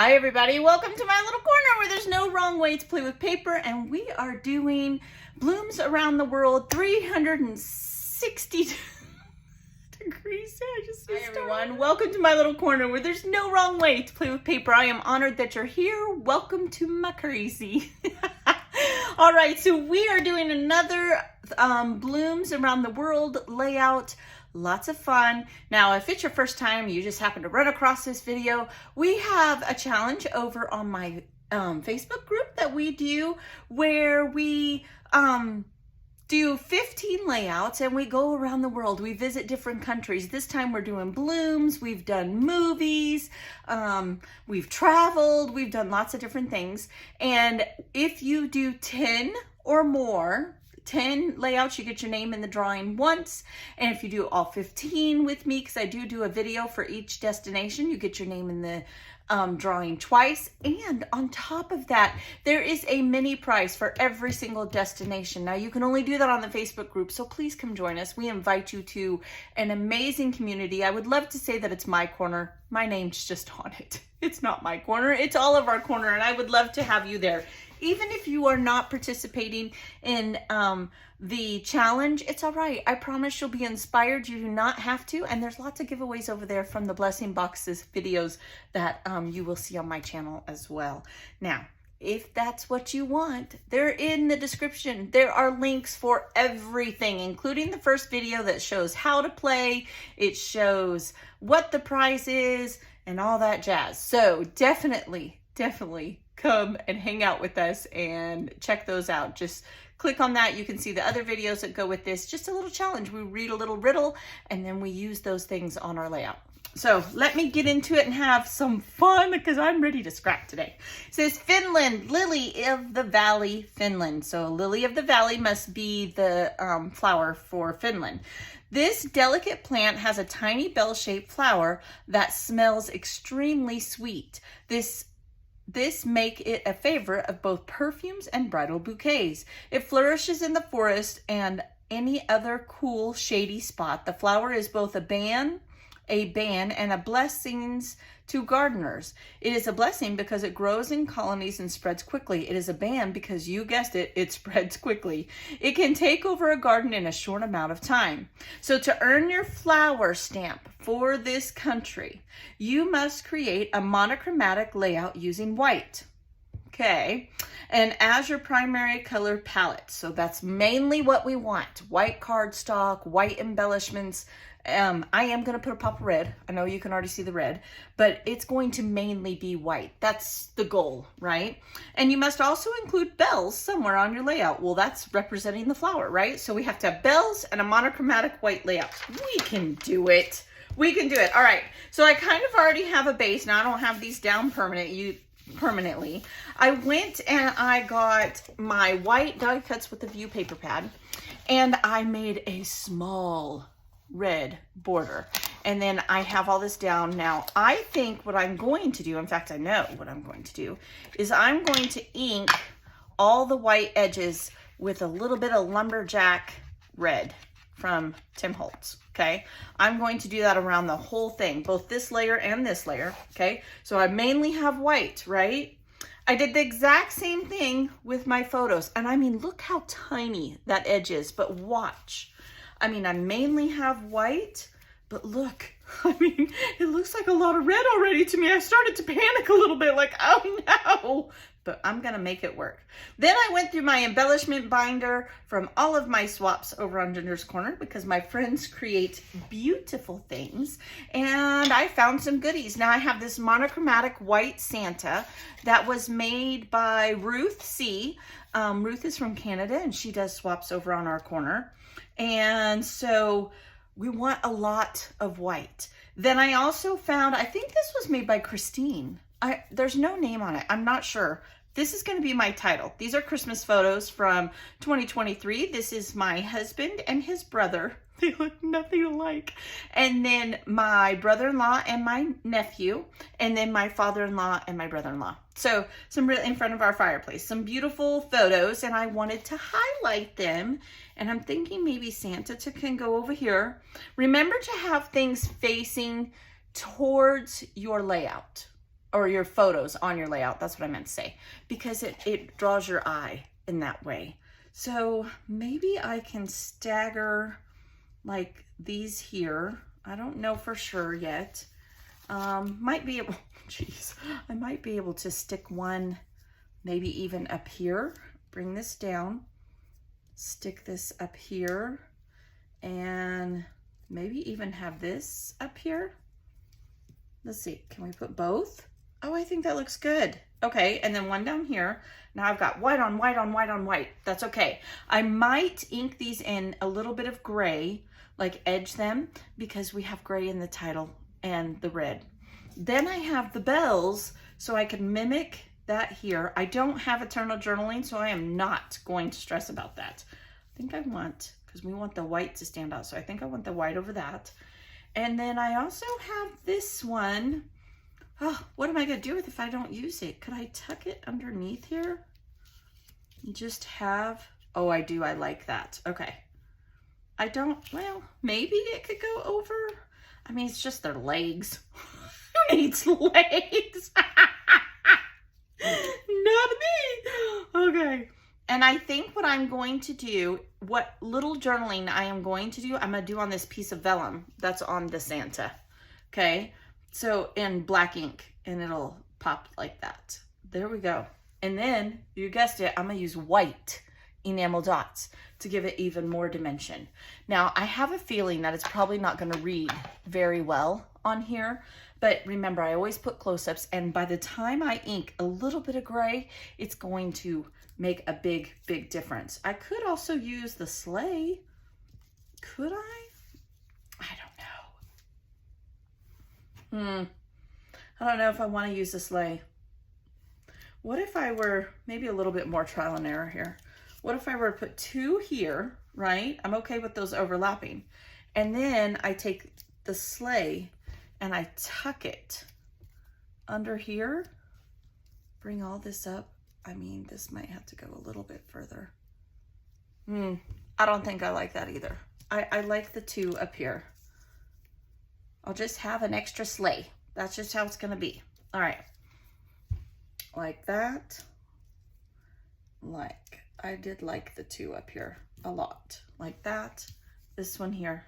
Hi everybody, welcome to my little corner where there's no wrong way to play with paper, and we are doing Blooms Around the World 360 degrees. Hi everyone, welcome to my little corner where there's no wrong way to play with paper. I am honored that you're here. Welcome to my crazy. All right, so we are doing another Blooms Around the World layout. Lots of fun. Now, if it's your first time, you just happen to run across this video, we have a challenge over on my Facebook group that we do where we do 15 layouts and we go around the world. We visit different countries. This time we're doing blooms, we've done movies, we've traveled, we've done lots of different things. And if you do 10 or more, 10 layouts, you get your name in the drawing once. And if you do all 15 with me, because I do a video for each destination, you get your name in the drawing twice. And on top of that, there is a mini prize for every single destination. Now, you can only do that on the Facebook group, so please come join us. We invite you to an amazing community. I would love to say that it's my corner. My name's just on it. It's not my corner, it's all of our corner, and I would love to have you there. Even if you are not participating in the challenge, it's all right. I promise you'll be inspired. You do not have to. And there's lots of giveaways over there from the Blessing Boxes videos that you will see on my channel as well. Now, if that's what you want, they're in the description. There are links for everything, including the first video that shows how to play. It shows what the prize is and all that jazz. So definitely come and hang out with us and check those out. Just click on that. You can see the other videos that go with this. Just a little challenge. We read a little riddle and then we use those things on our layout. So let me get into it and have some fun because I'm ready to scrap today. It says Fineland, lily of the valley, Fineland. So lily of the valley must be the flower for Fineland. This delicate plant has a tiny bell-shaped flower that smells extremely sweet. This make it a favorite of both perfumes and bridal bouquets. It flourishes in the forest and any other cool, shady spot. The flower is both a ban and a blessing to gardeners. It is a blessing because it grows in colonies and spreads quickly. It is a ban because, you guessed it, it spreads quickly. It can take over a garden in a short amount of time. So to earn your flower stamp for this country, you must create a monochromatic layout using white. Okay, and as your primary color palette. So that's mainly what we want. White cardstock, white embellishments. I am going to put a pop of red. I know you can already see the red, but it's going to mainly be white. That's the goal, right? And you must also include bells somewhere on your layout. Well, that's representing the flower, right? So we have to have bells and a monochromatic white layout. We can do it. We can do it. All right. So I kind of already have a base. Now I don't have these down permanently. I went and I got my white die cuts with the view paper pad, and I made a small red border, and then I have all this down. Now I think what I'm going to do, in fact I know what I'm going to do, is I'm going to ink all the white edges with a little bit of lumberjack red from Tim Holtz. Okay, I'm going to do that around the whole thing, both this layer and this layer. Okay, so I mainly have white, right? I did the exact same thing with my photos, and I mean, look how tiny that edge is, but watch. I mean, I mainly have white, but look, I mean, it looks like a lot of red already to me. I started to panic a little bit, like, oh no, but I'm gonna make it work. Then I went through my embellishment binder from all of my swaps over on Ginger's Corner because my friends create beautiful things, and I found some goodies. Now I have this monochromatic white Santa that was made by Ruth C. Ruth is from Canada and she does swaps over on our corner. And so we want a lot of white. Then I also found, I think this was made by Christine. There's no name on it. I'm not sure. This is going to be my title. These are Christmas photos from 2023. This is my husband and his brother. They look nothing alike. And then my brother-in-law and my nephew, and then my father-in-law and my brother-in-law. So some really in front of our fireplace, some beautiful photos, and I wanted to highlight them. And I'm thinking maybe Santa can go over here. Remember to have things facing towards your layout. or your photos on your layout. That's what I meant to say, because it draws your eye in that way. So maybe I can stagger like these here. I don't know for sure yet. Might be able, geez, I might be able to stick one maybe even up here. Bring this down, stick this up here, and maybe even have this up here. Let's see, can we put both? Oh, I think that looks good. Okay, and then one down here. Now I've got white on white on white on white. That's okay. I might ink these in a little bit of gray, like edge them, because we have gray in the title and the red. Then I have the bells, so I can mimic that here. I don't have eternal journaling, so I am not going to stress about that. I think I want, because we want the white to stand out, so I think I want the white over that. And then I also have this one. Oh, what am I going to do with it if I don't use it? Could I tuck it underneath here? And just have, oh, I do. I like that. Okay. I don't, well, maybe it could go over. I mean, it's just their legs. Who needs legs? Not me. Okay. And I think what I'm going to do, what little journaling I am going to do, I'm going to do on this piece of vellum that's on the Santa. Okay. So in black ink, and it'll pop like that. There we go. And then you guessed it, I'm going to use white enamel dots to give it even more dimension. Now I have a feeling that it's probably not going to read very well on here, but remember I always put close-ups, and by the time I ink a little bit of gray, it's going to make a big, big difference. I could also use the sleigh. Could I? I don't know. I don't know if I want to use the sleigh. What if I were, maybe a little bit more trial and error here. What if I were to put two here, right? I'm okay with those overlapping. And then I take the sleigh and I tuck it under here. Bring all this up. I mean, this might have to go a little bit further. I don't think I like that either. I like the two up here. I'll just have an extra sleigh. That's just how it's going to be. All right. Like that. Like, I did like the two up here a lot. Like that. This one here.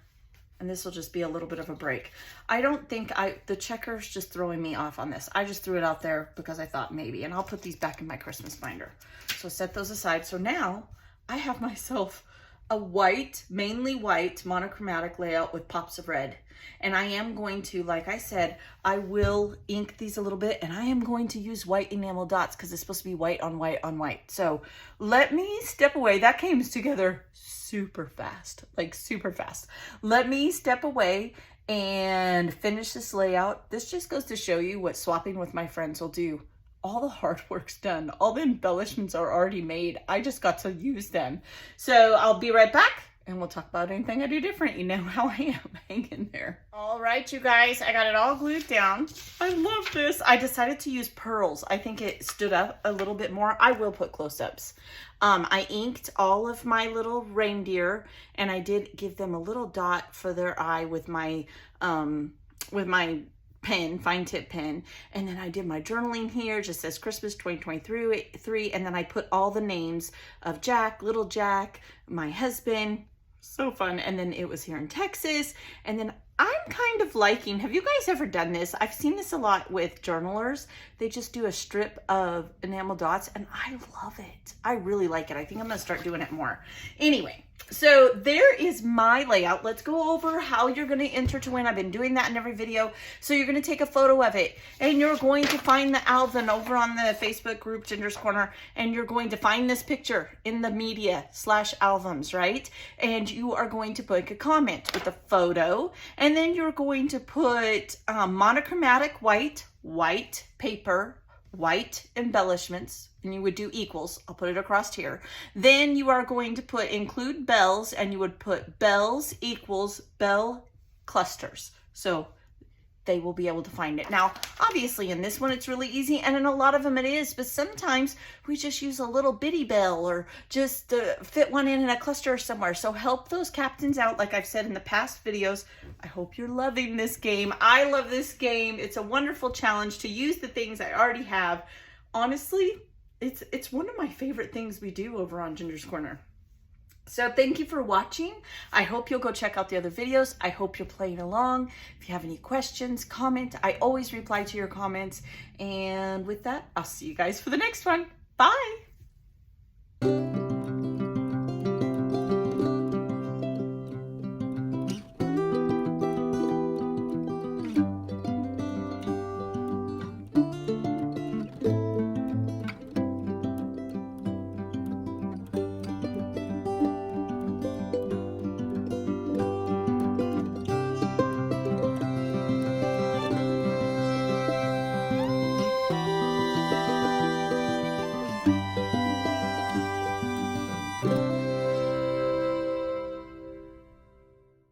And this will just be a little bit of a break. I don't think the checker's just throwing me off on this. I just threw it out there because I thought maybe. And I'll put these back in my Christmas binder. So set those aside. So now I have myself a white, mainly white monochromatic layout with pops of red. And I am going to, like I said, I will ink these a little bit, and I am going to use white enamel dots because it's supposed to be white on white on white. So let me step away. That came together super fast, like super fast. Let me step away and finish this layout. This just goes to show you what swapping with my friends will do. All the hard work's done. All the embellishments are already made. I just got to use them. So I'll be right back and we'll talk about anything I do different. You know how I am. Hang in there. All right, you guys, I got it all glued down. I love this. I decided to use pearls. I think it stood up a little bit more. I will put close-ups. I inked all of my little reindeer, and I did give them a little dot for their eye with my pen, fine tip pen. And then I did my journaling here, just says Christmas 2023, and then I put all the names of Jack, little Jack, my husband. So fun. And then it was here in Texas. And then I'm kind of liking, have you guys ever done this? I've seen this a lot with journalers. They just do a strip of enamel dots, and I love it. I really like it. I think I'm going to start doing it more. Anyway, so there is my layout. Let's go over how you're going to enter to win. I've been doing that in every video. So you're going to take a photo of it, and you're going to find the album over on the Facebook group Ginger's Corner, and you're going to find this picture in the media/albums, right? And you are going to put a comment with a photo, and then you're going to put monochromatic white paper, white embellishments, and you would do equals. I'll put it across here. Then you are going to put include bells, and you would put bells equals bell clusters. So they will be able to find it. Now, obviously in this one, it's really easy, and in a lot of them it is, but sometimes we just use a little bitty bell or just fit one in a cluster somewhere. So help those captains out, like I've said in the past videos. I hope you're loving this game. I love this game. It's a wonderful challenge to use the things I already have. Honestly, it's one of my favorite things we do over on Ginger's Corner. So thank you for watching. I hope you'll go check out the other videos. I hope you're playing along. If you have any questions, comment. I always reply to your comments. And with that, I'll see you guys for the next one. Bye.